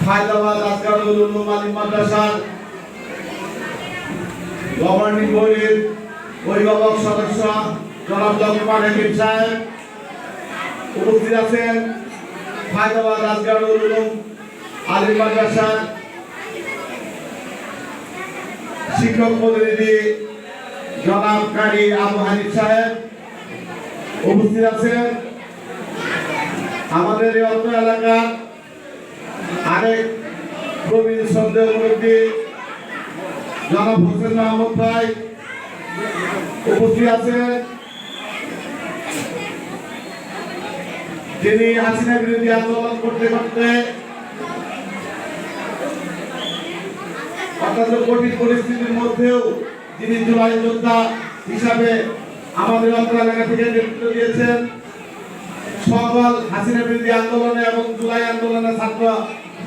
হায়দ্রাবাদ আসগারুল উলুম আলিম মাদ্রাসার গভর্নিং বডির অভিভাবক সদস্য জনাব লক্ষ্মণ হাকিম সাহেব উপস্থিত আছেন। হায়দ্রাবাদ আসগারুল উলুম আলিম মাদ্রাসার শিক্ষক প্রতিনিধি জনাব কারি আবু হানিফ সাহেব উপস্থিত আছেন। আমাদের এই অত্র এলাকার আরেক প্রবীণ শ্রদ্ধেয় মুরব্বী জনাব হোসেন মাহমুদ ভাই উপস্থিত আছেন, যিনি হাসিনা বিরোধী আন্দোলন করতে করতে অত্যন্ত কঠিন পরিস্থিতির মধ্যেও যিনি জুলাই যোদ্ধা হিসাবে আমাদের অত্র এলাকা থেকে নেতৃত্ব দিয়েছেন। সকল হাসিনা বিরোধী আন্দোলনে এবং জুলাই আন্দোলনে ছাত্র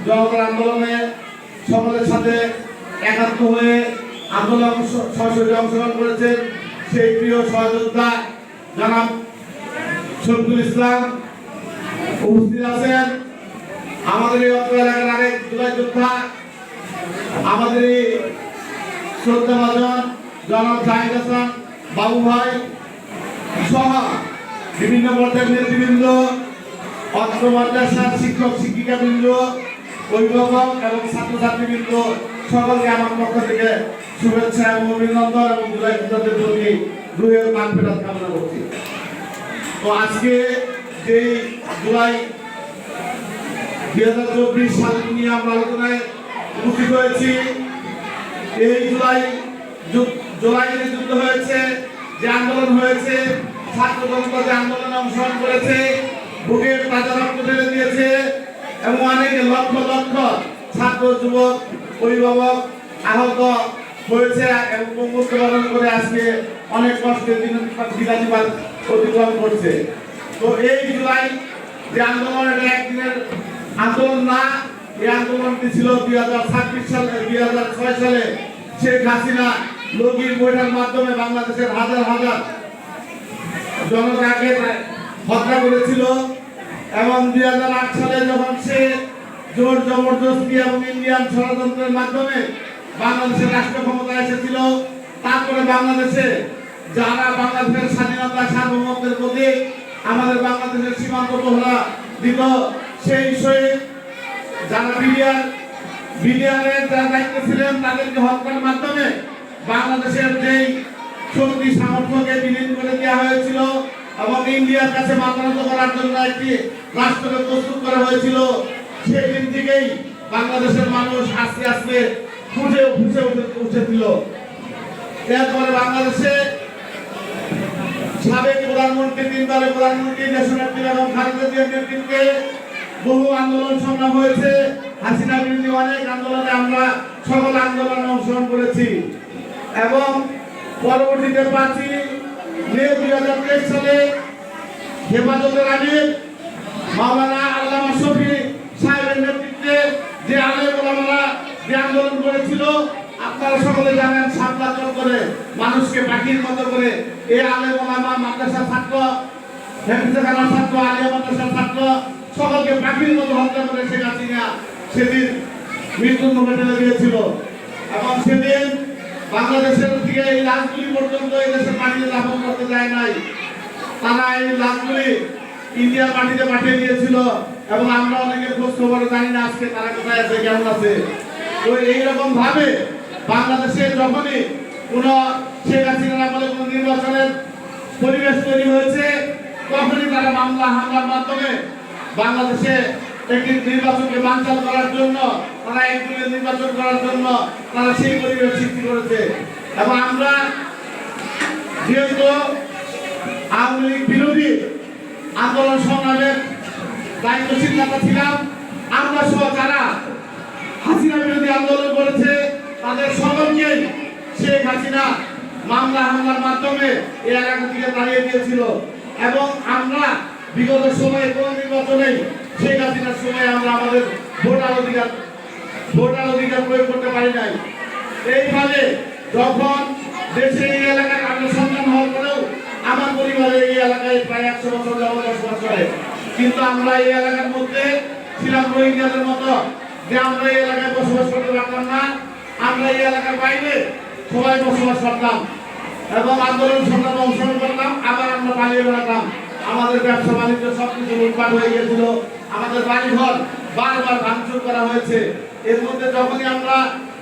জনতার আন্দোলনে সকলের সাথে একাত্ম হয়ে আন্দোলন সরাসরি অংশগ্রহণ করেছেন সেই প্রিয় সহযোদ্ধা জনাব শফিকুল ইসলাম উপস্থিত আছেন। আমাদের এই অত্র এলাকার আরেক জুলাই যোদ্ধা আমাদের এই শ্রদ্ধাভাজন জনাব জাহিদ হাসান বাবু ভাই সহ বিভিন্ন পর্যায়ের নেতৃবৃন্দ, অত্র মাদ্রাসার শিক্ষক শিক্ষিকাবৃন্দ, অভিভাবক এবং ছাত্রছাত্রীবৃন্দ সকলকে আমার পক্ষ থেকে শুভেচ্ছা এবং অভিনন্দন এবং জুলাই যোদ্ধাদের প্রতি রুহের মাগফিরাত কামনা করছি। তো আজকে যে জুলাই 2024 সাল নিয়ে আমরা আলোচনায় উপস্থিত হয়েছি। এই জুলাই যে যুদ্ধ হয়েছে, যে আন্দোলন হয়েছে, ছাত্র জনতা যে আন্দোলনে অংশগ্রহণ করেছে, বুকের তাজা রক্ত ঢেলে দিয়েছে এবং অনেক লক্ষ লক্ষ ছাত্র যুবক অভিভাবক আহত হয়েছে এবং মৃত্যুবরণ করে আজকে অনেক কষ্টে দিনাতিপাত অতিক্রম করছে। তো এই জুলাই যে আন্দোলন, এটা একদিনের আন্দোলন না, এই আন্দোলনটি ছিল 2026 সালে 2006 সালে শেখ হাসিনা লগির বইটার মাধ্যমে বাংলাদেশের হাজার হাজার জনতাকে হত্যা করেছিল এবং 2008 সালে যখন সে জোর জবরদস্তি এবং ইন্ডিয়ান ষড়যন্ত্রের মাধ্যমে বাংলাদেশের রাষ্ট্র ক্ষমতায় এসেছিল, তারপরে বাংলাদেশে যারা বাংলাদেশের স্বাধীনতা সার্বভৌমত্বের প্রতি আমাদের বাংলাদেশের সীমান্ত প্রহরা দিত, সেই বিষয়ে যারা বিডিআরের যারা দায়িত্ব ছিলেন তাদেরকে হত্যার মাধ্যমে বাংলাদেশের যেই শক্তি সামর্থ্যকে বিলীন করে দেওয়া হয়েছিল এবং ইন্ডিয়ার কাছে মাথা নত করার জন্য একটি রাষ্ট্রকে প্রস্তুত করা হয়েছিল। সেই দিন থেকেই বাংলাদেশের মানুষ আস্তে আস্তে উঠেছিল। এরপরে বাংলাদেশে সাবেক প্রধানমন্ত্রী, তিনবারের প্রধানমন্ত্রী দেশনেত্রী এবং খালেদা জিয়ার নেতৃত্বে বহু আন্দোলন সংগ্রাম হয়েছে। হাসিনা বিরোধী অনেক আন্দোলনে আমরা সকল আন্দোলনে অংশগ্রহণ করেছি এবং পরবর্তীতে 5 মে 2023 সালে হেফাজতের আমির মাওলানা আল্লামা শফি সাহেবের নেতৃত্বে যে আলেম ওলামারা যে আন্দোলন করেছিল, আপনারা সকলে জানেন, সাবধান করে মানুষকে পাখির মতো করে এই আলেম ওলামা, মাদ্রাসার ছাত্র, হেফাজতের ছাত্র, আলিয়া মাদ্রাসার ছাত্র সকলকে পাখির মতো হত্যা করে শেখ হাসিনা সেদিন মৃত্যুর মুখে ঠেলে দিয়েছিল এবং সেদিন বাংলাদেশের থেকে এই লাশগুলি পর্যন্ত এই দেশের মাটিতে দাফন করতে যায় নাই। তারা এই লাশগুলি ইন্ডিয়ার মাটিতে পাঠিয়ে দিয়েছিল এবং আমরা অনেকে খোঁজ খবর জানি না আজকে তারা কোথায় আছে, কেমন আছে। তো এইরকম ভাবে বাংলাদেশে যখনই কোন শেখ হাসিনার আমলে কোন নির্বাচনের পরিবেশ তৈরি হয়েছে, তখনই তারা মামলা হামলার মাধ্যমে বাংলাদেশে একটি নির্বাচনকে বানচাল করার জন্য, তারা একদিনের নির্বাচন করার জন্য তারা সেই পরিবেশ সৃষ্টি করেছে। এবং আমরা যেহেতু আওয়ামী লীগ বিরোধী আন্দোলন সংগ্রামের দায়িত্বশীল নেতা ছিলাম, আমরা সহ যারা হাসিনা বিরোধী আন্দোলন করেছে তাদের সকলকেই শেখ হাসিনা মামলা হামলার মাধ্যমে এই এলাকা থেকে তাড়িয়ে দিয়েছিল এবং আমরা বিগত সময়ে কোন নির্বাচনেই শেখ হাসিনার সময় আমরা আমাদের ভোটার অধিকার প্রয়োগ করতে পারি নাই। এইভাবে যখন দেশে এই এলাকায় আমরা সন্তান হওয়ার পরেও আমার পরিবারে এই এলাকায় প্রায় 100 বছর যাবত বসবাস করে, কিন্তু আমরা এই এলাকার মধ্যে ছিলাম রোহিঙ্গাদের মতো, যে আমরা এই এলাকায় বসবাস করতে পারতাম না, আমরা এই এলাকার বাইরে সবাই বসবাস করতাম এবং আন্দোলন সংগ্রামে অংশগ্রহণ করতাম, আবার আমরা পালিয়ে বেড়াতাম। আমাদের ব্যবসা বাণিজ্য সবকিছু লুটপাট হয়ে গিয়েছিল, আমাদের বাড়িঘর বারবার ভাঙচুর করা হয়েছে। এর মধ্যে যখনই আমরা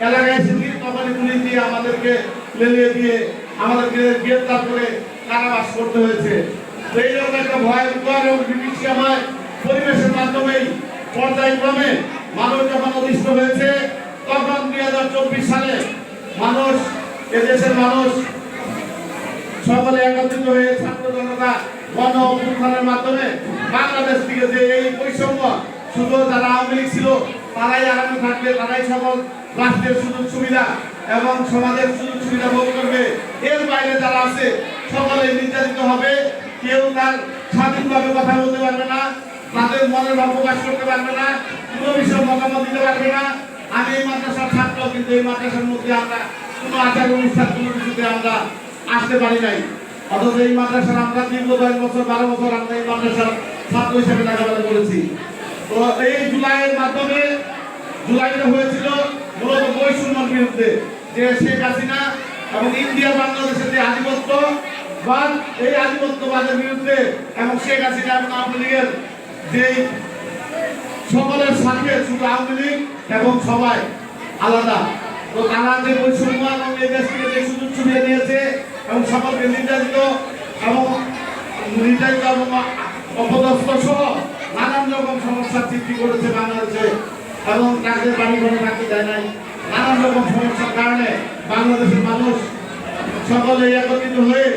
এলাকায় এসেছি তখনই পুলিশ দিয়ে আমাদেরকে লেলিয়ে দিয়ে আমাদেরকে গ্রেফতার করে কারাবাস করতে হয়েছে। তো এইরকম একটা ভয়ঙ্কর এবং বিভীষিকাময় পরিবেশের মাধ্যমেই পর্যায়ক্রমে মানুষ যখন অতিষ্ঠ হয়েছে, তখন 2024 সালে মানুষ, এদেশের মানুষ সকলে একত্রিত হয়ে ছাত্র জনতা গণ অভ্যুত্থানের মাধ্যমে বাংলাদেশ থেকে যে এই বৈষম্য, শুধু যারা আওয়ামী লীগ ছিল তারাই আরামে থাকবে, তারাই সকল রাষ্ট্রের সুযোগ সুবিধা এবং সমাজের সুযোগ সুবিধা ভোগ করবে, এর বাইরে যারা আছে সকলে নির্যাতিত হবে। কেউ তার স্বাধীনভাবে কথা বলতে পারবে না, তাদের মনের ভাব প্রকাশ করতে পারবে না, কোনো বিষয়ে মতামত দিতে পারবে না। আমি এই মাদ্রাসার ছাত্র, কিন্তু এই মাদ্রাসার মধ্যে আমরা কোনো আচার অনুষ্ঠান কোনো কিছুতে আমরা আসতে পারি নাই। অথচ এই মাদ্রাসার আমরা দীর্ঘ 10 বছর 12 বছর আমরা এই মাদ্রাসার ছাত্র হিসেবে লেখাপড়া করেছি। তো এই জুলাইয়ের মাধ্যমে, জুলাইটা হয়েছিল মূলত বৈষম্যের বিরুদ্ধে, যে শেখ হাসিনা এবং ইন্ডিয়া বাংলাদেশের যে আধিপত্যবাদ, এই আধিপত্যবাদের বিরুদ্ধে এবং শেখ হাসিনা এবং আওয়ামী লীগের যে সকলের সাথে শুধু আওয়ামী লীগ এবং সবাই আলাদা, তো তারা যে বৈষম্য এবং এই দেশ থেকে যে সুযোগ সুবিধা নিয়েছে এবং সকলকে নির্যাতিত এবং অপদস্থ সহ নানান রকম সমস্যার সৃষ্টি করেছে বাংলাদেশে, এবং তাদের বাড়ি ঘরে থাকতে দেয় নাই। নানান রকম সমস্যার কারণে বাংলাদেশের মানুষ সকলে একত্রিত হয়ে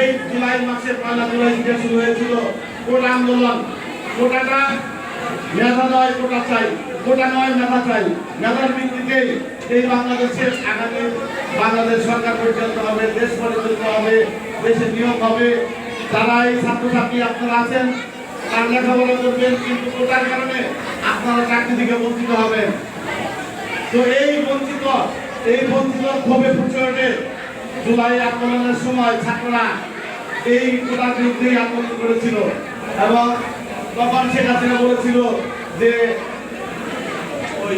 এই জুলাই মাসের 1 জুলাই থেকে শুরু হয়েছিল কোটা আন্দোলন। কোটাটা মেধা নয়, কোটা চাই, কোটা নয় মেধা চাই। মেধার ভিত্তিতে এই বাংলাদেশের আগামী বাংলাদেশ সরকার পরিচালিত হবে, দেশ পরিচালিত হবে, দেশের নিয়োগ হবে। যারা এই ছাত্রছাত্রী আপনারা আছেন তার লেখাপড়া করবেন, কিন্তু কোটার কারণে আপনারা চাকরি থেকে বঞ্চিত হবেন। তো এই বঞ্চিত ক্ষোভে ফুটে ওঠে জুলাই আন্দোলনের সময় ছাত্ররা এই কোটার বিরুদ্ধেই আন্দোলন করেছিল, এবং তখন শেখ হাসিনা বলেছিল যে ওই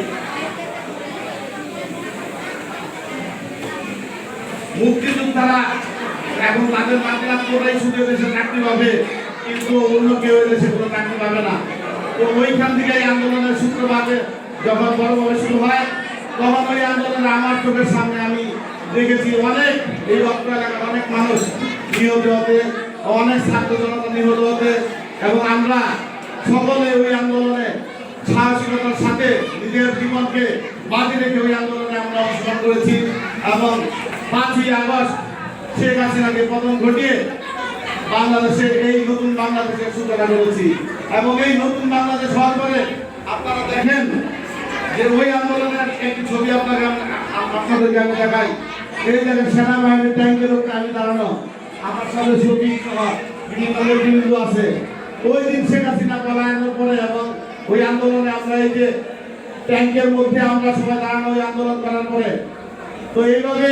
মুক্তিযোদ্ধারা এখন তাদের মাতৃভাষা কোটাই শুধু দেশে চাকরি পাবে, কিন্তু অন্য কেউ দেশে কোনো চাকরি পাবে না। তো ওইখান থেকে এই আন্দোলনের সূত্রপাত যখন বড়ভাবে শুরু হয়, তখন ওই আন্দোলনে আমার চোখের সামনে আমি দেখেছি অনেক এই অত্র এলাকার অনেক মানুষ নিহত হতে, অনেক ছাত্র জনতা নিহত হতে, এবং আমরা সকলে ওই আন্দোলনে সাহসিকতার সাথে নিজের জীবনকে বাজি রেখে ওই আন্দোলনে আমরা অংশগ্রহণ করেছি, এবং 5ই আগস্ট শেখ হাসিনাকে পতন ঘটিয়ে বাংলাদেশে এই নতুন বাংলাদেশের সূচনা করেছি। এবং এই নতুন বাংলাদেশ হওয়ার পরে আপনারা দেখেন যে ওই আন্দোলনের একটি ছবি আপনাদেরকে আমি দেখাই। এই দেখেন সেনাবাহিনীর ট্যাঙ্কের উপরে আমি দাঁড়ানো, আমার সাথে ছবি বিভিন্ন নেতৃবৃন্দ আছে। ওই দিন শেখ হাসিনা পলায়নের পরে এবং ওই আন্দোলনে আমরা এই যে ট্যাঙ্কের মধ্যে আমরা সবাই দাঁড়ানো ওই আন্দোলন করার পরে, তো এইভাবে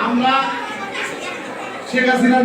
আমরা শেখ হাসিনার